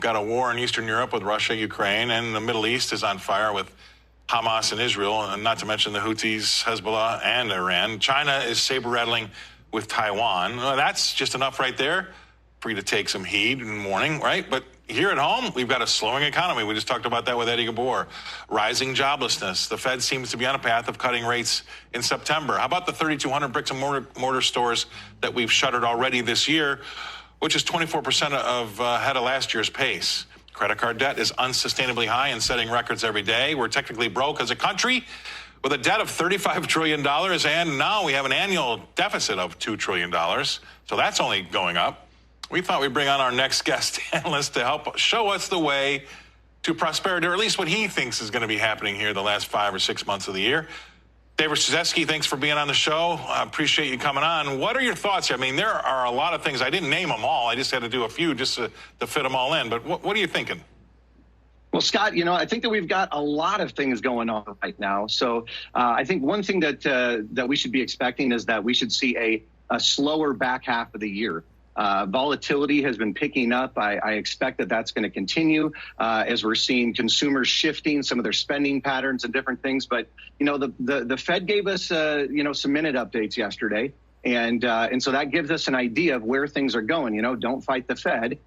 got a war in Eastern Europe with Russia, Ukraine, and the Middle East is on fire with Hamas and Israel, and not to mention the Houthis, Hezbollah, and Iran. China is saber-rattling with Taiwan. Well, that's just enough right there for you to take some heed and warning, right? But here at home, we've got a slowing economy. We just talked about that with Eddie Gabor. Rising joblessness. The Fed seems to be on a path of cutting rates in September. How about the 3,200 bricks and mortar stores that we've shuttered already this year, which is 24% ahead of last year's pace? Credit card debt is unsustainably high and setting records every day. We're technically broke as a country with a debt of $35 trillion, and now we have an annual deficit of $2 trillion. So that's only going up. We thought we'd bring on our next guest analyst to help show us the way to prosperity, or at least what he thinks is going to be happening here the last 5 or 6 months of the year. David Stryzewski, thanks for being on the show. I appreciate you coming on. What are your thoughts? I mean, there are a lot of things. I didn't name them all. I just had to do a few just to fit them all in. But what are you thinking? Well, Scott, I think that we've got a lot of things going on right now. So I think one thing that we should be expecting is that we should see a slower back half of the year. Volatility has been picking up. I expect that that's going to continue as we're seeing consumers shifting some of their spending patterns and different things. But, the Fed gave us, some minute updates yesterday. And so that gives us an idea of where things are going. Don't fight the Fed.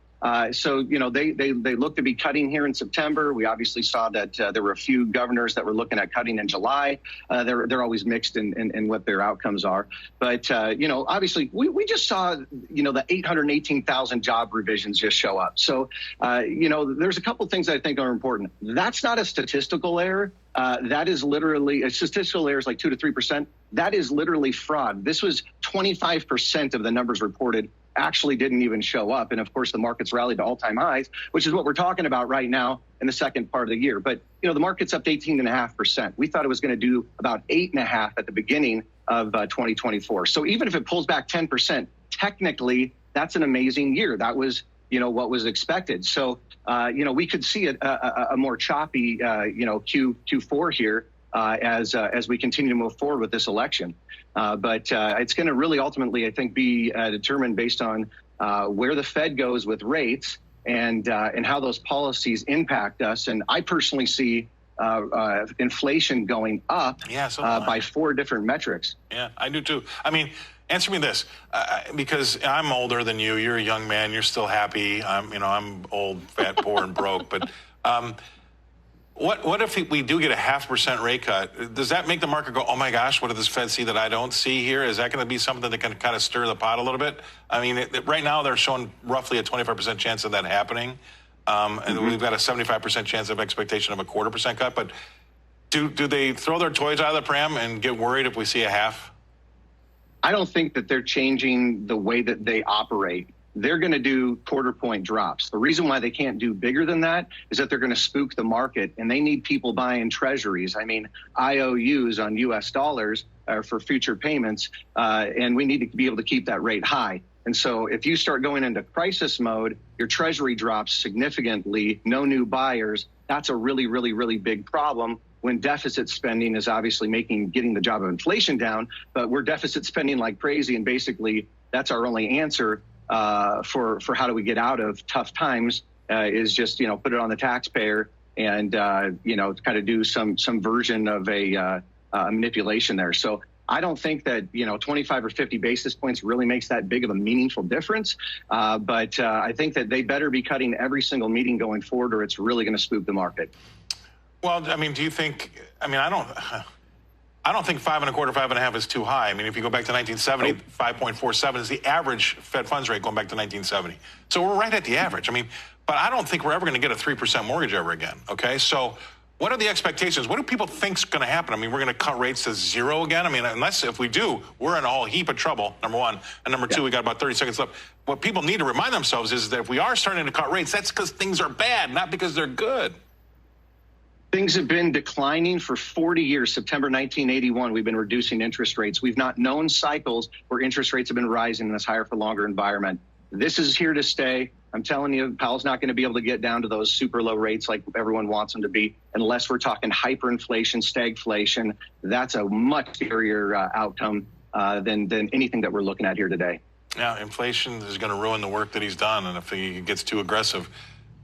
So they look to be cutting here in September. We obviously saw that there were a few governors that were looking at cutting in July. They're always mixed in what their outcomes are. But, obviously, we just saw, the 818,000 job revisions just show up. So, there's a couple things I think are important. That's not a statistical error. That is literally a statistical error is like 2 to 3%. That is literally fraud. This was 25% of the numbers reported actually didn't even show up. And of course, the market's rallied to all-time highs, which is what we're talking about right now in the second part of the year. But, the market's up to 18.5%. We thought it was going to do about 8.5% at the beginning of 2024. So even if it pulls back 10%, technically, that's an amazing year. That was, what was expected. So, we could see a more choppy, Q4 here as we continue to move forward with this election. But it's going to really ultimately, I think, be determined based on where the Fed goes with rates and how those policies impact us. And I personally see inflation going up by 4 different metrics. Yeah, I do too. I mean, answer me this, because I'm older than you. You're a young man. You're still happy. I'm old, fat, poor, and broke. But what if we do get a 0.5% rate cut? Does that make the market go, oh my gosh, what did this Fed see that I don't see here? Is that going to be something that can kind of stir the pot a little bit? I mean, right now they're showing roughly a 25% chance of that happening. And we've got a 75% chance of expectation of a 0.25% cut. But do they throw their toys out of the pram and get worried if we see a half? I don't think that they're changing the way that they operate. They're going to do 0.25 point drops. The reason why they can't do bigger than that is that they're going to spook the market, and they need people buying treasuries. I mean, IOUs on U.S. dollars for future payments, and we need to be able to keep that rate high. And so if you start going into crisis mode, your treasury drops significantly, no new buyers. That's a really, really, really big problem when deficit spending is obviously getting the job of inflation down, but we're deficit spending like crazy, and basically that's our only answer for how do we get out of tough times is just, put it on the taxpayer and, kind of do some version of a manipulation there. So I don't think that, 25 or 50 basis points really makes that big of a meaningful difference. But I think that they better be cutting every single meeting going forward, or it's really going to spook the market. Well, I mean, do you think, I don't think 5.25, 5.5 is too high. I mean, if you go back to 1970, 5.47 is the average Fed funds rate going back to 1970. So we're right at the average. I mean, but I don't think we're ever going to get a 3% mortgage ever again. Okay. So what are the expectations? What do people think is going to happen? I mean, we're going to cut rates to 0 again. I mean, if we do, we're in a whole heap of trouble, number one. And number two, we got about 30 seconds left. What people need to remind themselves is that if we are starting to cut rates, that's because things are bad, not because they're good. Things have been declining for 40 years. September 1981, we've been reducing interest rates. We've not known cycles where interest rates have been rising in this higher for longer environment. This is here to stay. I'm telling you, Powell's not going to be able to get down to those super low rates like everyone wants them to be unless we're talking hyperinflation, stagflation. That's a much scarier outcome than anything that we're looking at here today. Yeah, inflation is going to ruin the work that he's done. And if he gets too aggressive,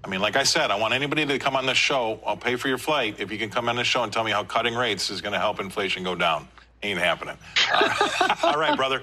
I mean, like I said, I want anybody to come on this show. I'll pay for your flight if you can come on this show and tell me how cutting rates is going to help inflation go down. Ain't happening. All right, brother.